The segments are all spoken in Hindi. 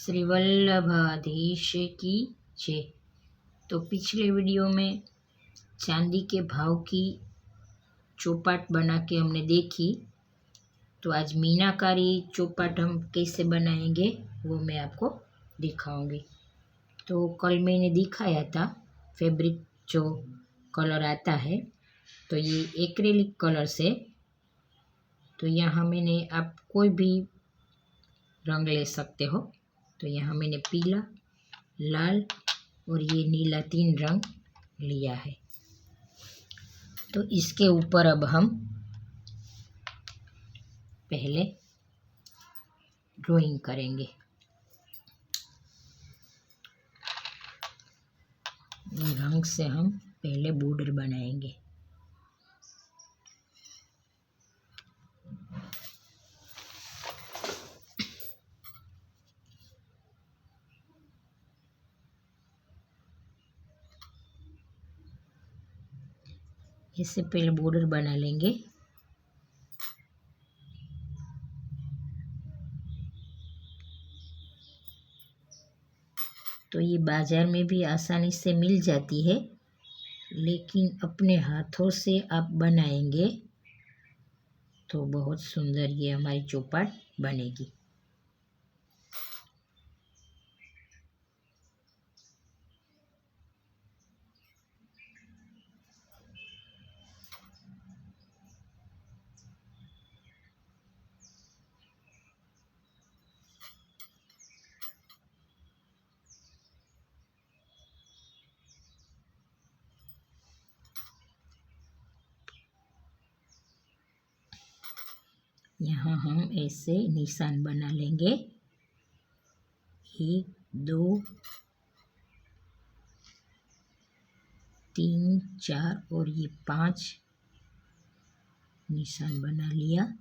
श्री वल्लभाधीश की जय। तो पिछले वीडियो में चांदी के भाव की चौपाट बना के हमने देखी, तो आज मीनाकारी चौपाट हम कैसे बनाएंगे वो मैं आपको दिखाऊंगी। तो कल मैंने दिखाया था फैब्रिक जो कलर आता है, तो ये एक्रेलिक कलर से, तो यहाँ मैंने आप कोई भी रंग ले सकते हो। तो यहाँ मैंने पीला, लाल और ये नीला 3 रंग लिया है। तो इसके ऊपर अब हम पहले ड्राइंग करेंगे। ये रंग से हम पहले बॉर्डर बनाएंगे। इससे पहले बॉर्डर बना लेंगे। तो ये बाज़ार में भी आसानी से मिल जाती है, लेकिन अपने हाथों से आप बनाएंगे तो बहुत सुंदर ये हमारी चौपाट बनेगी। यहाँ हम ऐसे निशान बना लेंगे, 1 2 3 4 और ये 5 निशान बना लिया।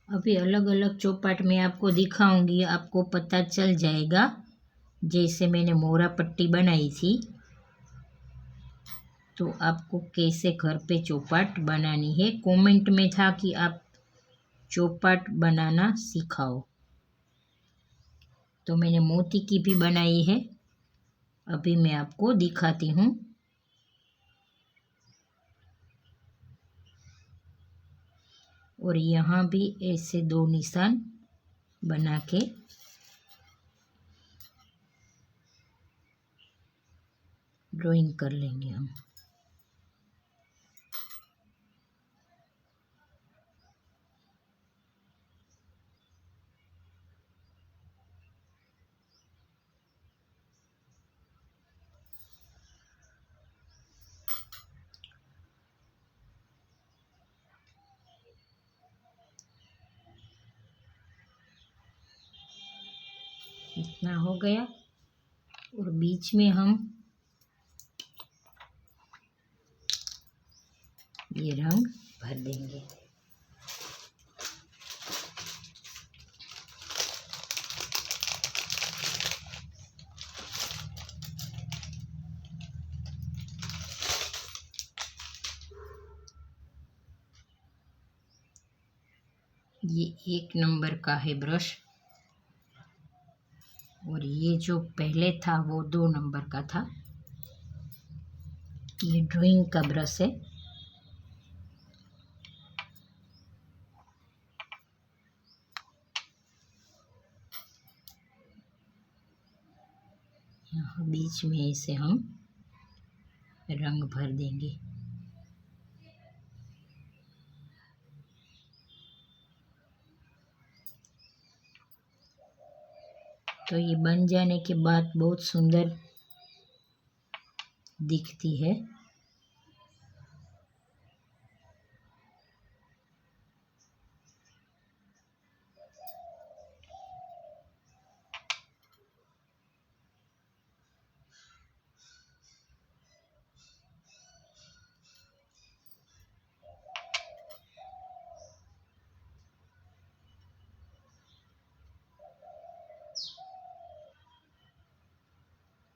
अभी अलग अलग चौपाट में आपको दिखाऊंगी, आपको पता चल जाएगा। जैसे मैंने मोरा पट्टी बनाई थी, तो आपको कैसे घर पे चौपाट बनानी है। कमेंट में था कि आप चौपाट बनाना सिखाओ, तो मैंने मोती की भी बनाई है। अभी मैं आपको दिखाती हूँ। और यहाँ भी ऐसे 2 निशान बना के ड्राइंग कर लेंगे हम। इतना हो गया और बीच में हम ये रंग भर देंगे। ये 1 नंबर का है ब्रश, और ये जो पहले था वो 2 नंबर का था। ये ड्राइंग का ब्रश है। यहाँ बीच में ऐसे हम रंग भर देंगे। तो ये बन जाने के बाद बहुत सुंदर दिखती है।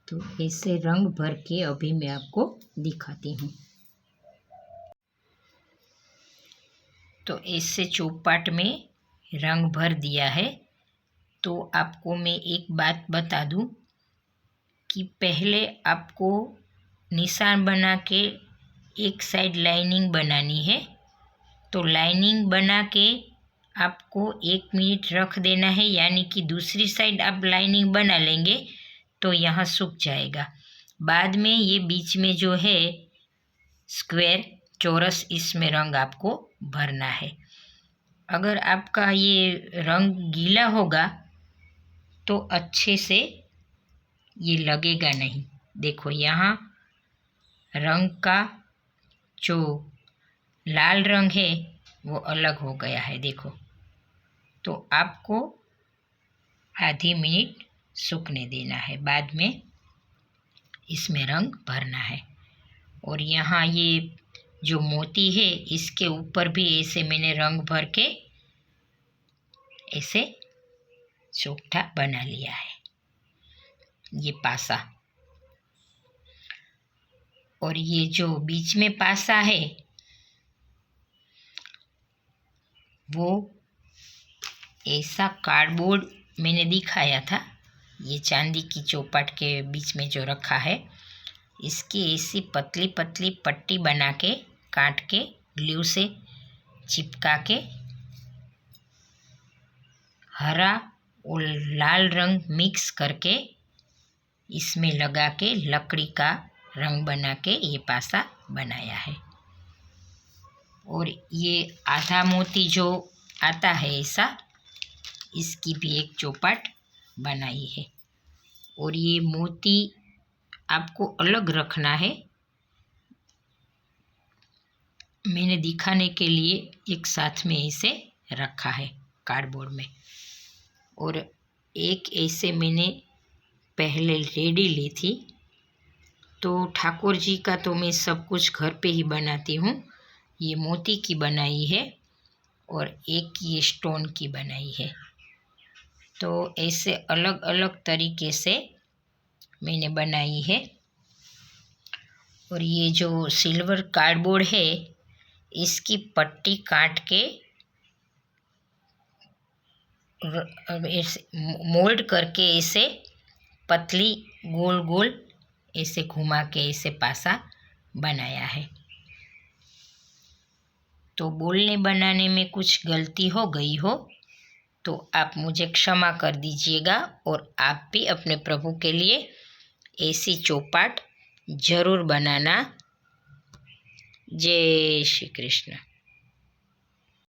तो ऐसे रंग भर के अभी मैं आपको दिखाती हूँ। तो ऐसे चौपाट में रंग भर दिया है। तो आपको मैं एक बात बता दूँ कि पहले आपको निशान बना के एक साइड लाइनिंग बनानी है। तो लाइनिंग बना के आपको 1 मिनट रख देना है, यानी कि दूसरी साइड आप लाइनिंग बना लेंगे तो यहाँ सूख जाएगा। बाद में ये बीच में जो है स्क्वायर चौरस, इसमें रंग आपको भरना है। अगर आपका ये रंग गीला होगा तो अच्छे से ये लगेगा नहीं। देखो यहाँ रंग का जो लाल रंग है वो अलग हो गया है, देखो। तो आपको आधी मिनट सूखने देना है, बाद में इसमें रंग भरना है। और यहाँ ये जो मोती है इसके ऊपर भी ऐसे मैंने रंग भर के ऐसे चोखटा बना लिया है, ये पासा। और ये जो बीच में पासा है वो ऐसा कार्डबोर्ड मैंने दिखाया था, ये चांदी की चौपाट के बीच में जो रखा है, इसकी ऐसी पतली पतली पट्टी बना के काट के ग्लू से चिपका के हरा और लाल रंग मिक्स करके इसमें लगा के लकड़ी का रंग बना के ये पासा बनाया है। और ये आधा मोती जो आता है ऐसा, इसकी भी एक चौपाट बनाई है। और ये मोती आपको अलग रखना है, मैंने दिखाने के लिए एक साथ में इसे रखा है कार्डबोर्ड में। और एक ऐसे मैंने पहले रेडी ली थी। तो ठाकुर जी का तो मैं सब कुछ घर पे ही बनाती हूँ। ये मोती की बनाई है और एक ये स्टोन की बनाई है। तो ऐसे अलग अलग तरीके से मैंने बनाई है। और ये जो सिल्वर कार्डबोर्ड है इसकी पट्टी काट के मोल्ड करके ऐसे पतली गोल गोल ऐसे घुमा के ऐसे पासा बनाया है। तो बोलने बनाने में कुछ गलती हो गई हो तो आप मुझे क्षमा कर दीजिएगा। और आप भी अपने प्रभु के लिए ऐसी चौपाट ज़रूर बनाना। जय श्री कृष्ण।